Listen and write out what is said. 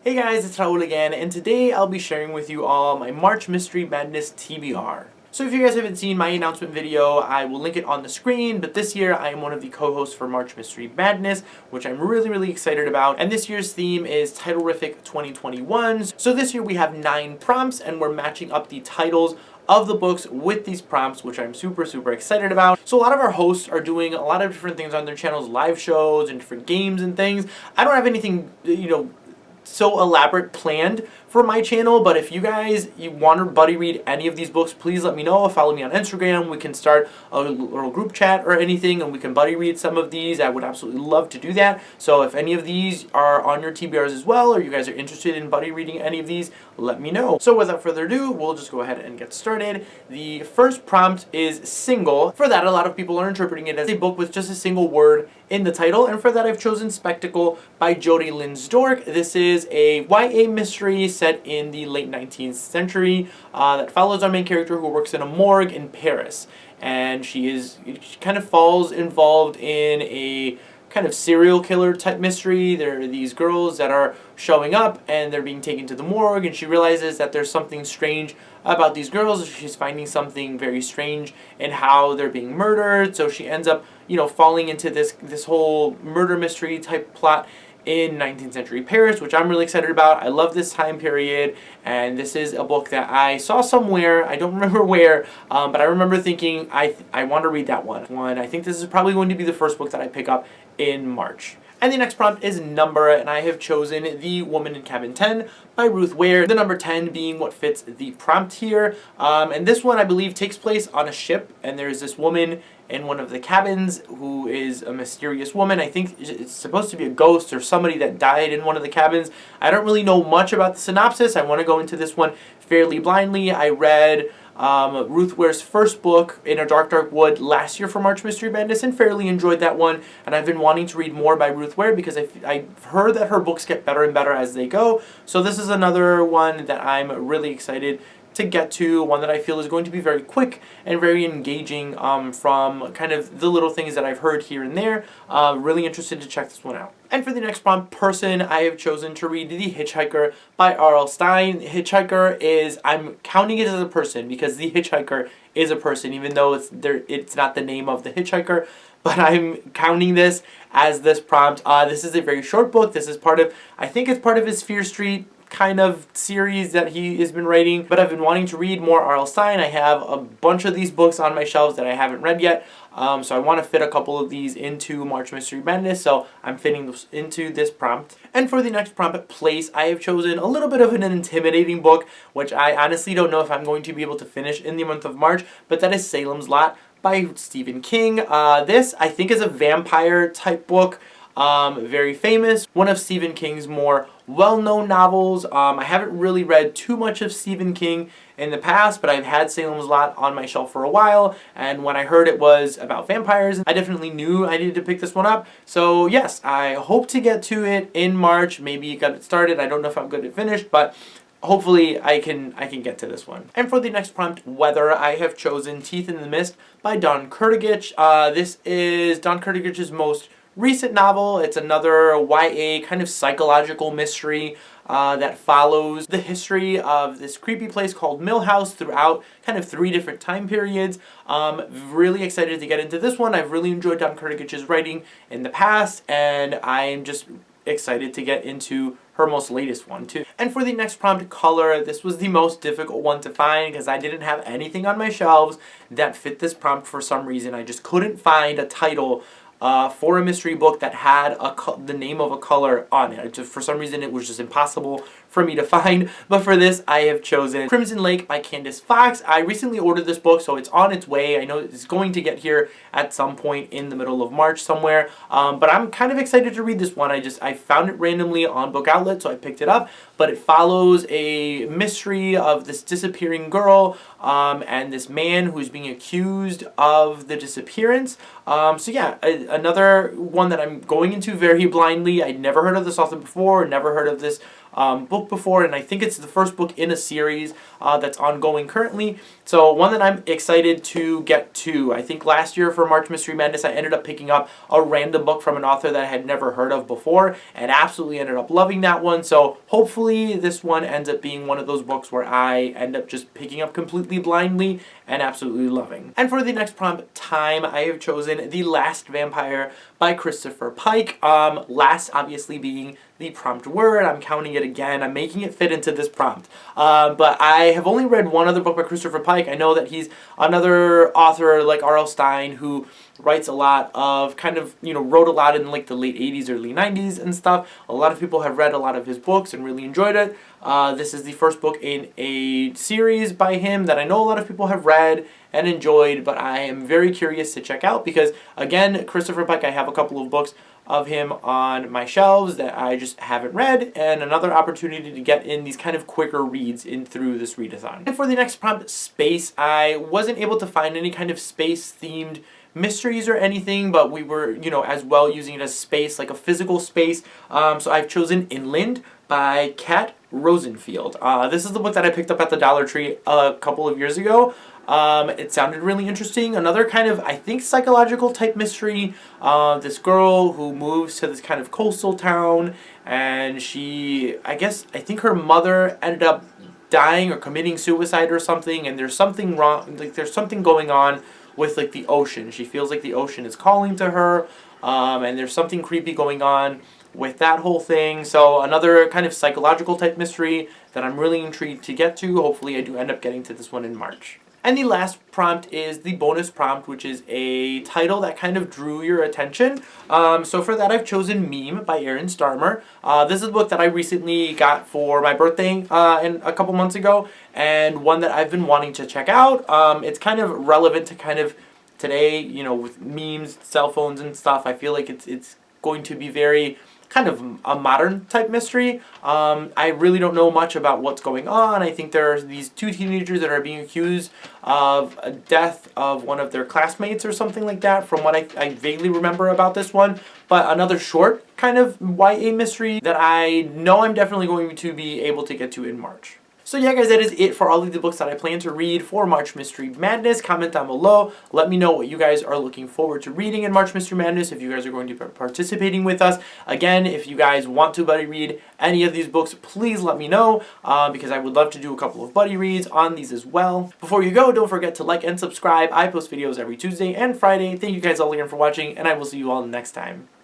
Hey guys, it's Raul again, and today I'll be sharing with you all my March Mystery Madness TBR. So if you guys haven't seen my announcement video, I will link it on the screen, but this year I am one of the co-hosts for March Mystery Madness, which I'm really excited about, and this year's theme is Titlerific 2021. So this year we have 9 prompts, and we're matching up the titles of the books with these prompts, which I'm super excited about. So a lot of our hosts are doing a lot of different things on their channels, live shows and different games and things. I don't have anything, so elaborate planned for my channel, but if you want to buddy read any of these books, please let me know. Follow me on Instagram. We can start a little group chat or anything, and we can buddy read some of these. I would absolutely love to do that. So if any of these are on your TBRs as well, or you guys are interested in buddy reading any of these, let me know. So without further ado, we'll just go ahead and get started. The first prompt is single. For that, a lot of people are interpreting it as a book with just a single word in the title, and for that I've chosen Spectacle by Jodi Lynn Stork. This is a YA mystery set in the late 19th century that follows our main character who works in a morgue in Paris. And she kind of falls involved in a kind of serial killer type mystery. There are these girls that are showing up and they're being taken to the morgue, and she realizes that there's something strange about these girls. She's finding something very strange in how they're being murdered, so she ends up falling into this whole murder mystery type plot in 19th century Paris, which I'm really excited about. I love this time period, and this is a book that I saw somewhere. I don't remember where, but I remember thinking I want to read that one. I think this is probably going to be the first book that I pick up in March. And the next prompt is number, and I have chosen The Woman in Cabin 10 by Ruth Ware, the number 10 being what fits the prompt here. And this one, I believe, takes place on a ship, and there's this woman in one of the cabins who is a mysterious woman. I think it's supposed to be a ghost or somebody that died in one of the cabins. I don't really know much about the synopsis. I want to go into this one fairly blindly. I read Ruth Ware's first book, In a Dark Wood, last year for March Mystery Madness, and fairly enjoyed that one. And I've been wanting to read more by Ruth Ware because I've heard that her books get better and better as they go. So this is another one that I'm really excited to get to, one that I feel is going to be very quick and very engaging from kind of the little things that I've heard here and there. Really interested to check this one out. And for the next prompt, person, I have chosen to read The Hitchhiker by R.L. Stine. Hitchhiker is, I'm counting it as a person because The Hitchhiker is a person, even though it's not the name of the hitchhiker, but I'm counting this as this prompt. This is a very short book. This is I think it's part of his Fear Street kind of series that he has been writing, but I've been wanting to read more R.L. Stine. I have a bunch of these books on my shelves that I haven't read yet, so I want to fit a couple of these into March Mystery Madness, so I'm fitting those into this prompt. And for the next prompt, place, I have chosen a little bit of an intimidating book, which I honestly don't know if I'm going to be able to finish in the month of March, but that is Salem's Lot by Stephen King. This, I think, is a vampire type book. Very famous, one of Stephen King's more well-known novels. I haven't really read too much of Stephen King in the past, but I've had Salem's Lot on my shelf for a while, and when I heard it was about vampires, I definitely knew I needed to pick this one up. So yes, I hope to get to it in March. Maybe get it started. I don't know if I'm good at finished, but hopefully I can get to this one. And for the next prompt, weather, I have chosen Teeth in the Mist by Don Kurtagich. This is Don Kurtagich's most recent novel. It's another YA kind of psychological mystery that follows the history of this creepy place called Mill House throughout kind of 3 different time periods. Really excited to get into this one. I've really enjoyed Don Kurtagich's writing in the past, and I'm just excited to get into her most latest one too. And for the next prompt, color, this was the most difficult one to find because I didn't have anything on my shelves that fit this prompt for some reason. I just couldn't find a title for a mystery book that had the name of a color on it. For some reason, it was just impossible for me to find. But for this, I have chosen Crimson Lake by Candace Fox. I recently ordered this book, so it's on its way. I know it's going to get here at some point in the middle of March somewhere. But I'm kind of excited to read this one. I found it randomly on Book Outlet, so I picked it up. But it follows a mystery of this disappearing girl and this man who's being accused of the disappearance. So yeah, another one that I'm going into very blindly. I'd never heard of this author before, never heard of this book before, and I think it's the first book in a series that's ongoing currently. So one that I'm excited to get to. I think last year for March Mystery Madness, I ended up picking up a random book from an author that I had never heard of before, and absolutely ended up loving that one. So hopefully this one ends up being one of those books where I end up just picking up completely blindly and absolutely loving. And for the next prompt time, I have chosen The Last Vampire by Christopher Pike. Last obviously being the prompt word. I'm counting it again. I'm making it fit into this prompt. But I have only read one other book by Christopher Pike. I know that he's another author like R.L. Stine who writes a lot of wrote a lot in like the late 80s, early 90s and stuff. A lot of people have read a lot of his books and really enjoyed it. This is the first book in a series by him that I know a lot of people have read and enjoyed, but I am very curious to check out because, again, Christopher Pike, I have a couple of books of him on my shelves that I just haven't read, and another opportunity to get in these kind of quicker reads in through this readathon. And for the next prompt, space, I wasn't able to find any kind of space-themed mysteries or anything, but we were, as well using it as space, like a physical space. So I've chosen Inland by Kat Rosenfield. This is the book that I picked up at the Dollar Tree a couple of years ago. It sounded really interesting. Another kind of, I think, psychological type mystery. This girl who moves to this kind of coastal town, and I think her mother ended up dying or committing suicide or something, and there's something wrong, like there's something going on with like the ocean. She feels like the ocean is calling to her, and there's something creepy going on with that whole thing. So another kind of psychological type mystery that I'm really intrigued to get to. Hopefully I do end up getting to this one in March. And the last prompt is the bonus prompt, which is a title that kind of drew your attention. So for that, I've chosen Meme by Aaron Starmer. This is a book that I recently got for my birthday a couple months ago, and one that I've been wanting to check out. It's kind of relevant to kind of today, with memes, cell phones and stuff. I feel like it's going to be very kind of a modern type mystery. I really don't know much about what's going on. I think there are these two teenagers that are being accused of a death of one of their classmates or something like that, from what I vaguely remember about this one. But another short kind of YA mystery that I know I'm definitely going to be able to get to in March. So yeah, guys, that is it for all of the books that I plan to read for March Mystery Madness. Comment down below. Let me know what you guys are looking forward to reading in March Mystery Madness, if you guys are going to be participating with us. Again, if you guys want to buddy read any of these books, please let me know, because I would love to do a couple of buddy reads on these as well. Before you go, don't forget to like and subscribe. I post videos every Tuesday and Friday. Thank you guys all again for watching, and I will see you all next time.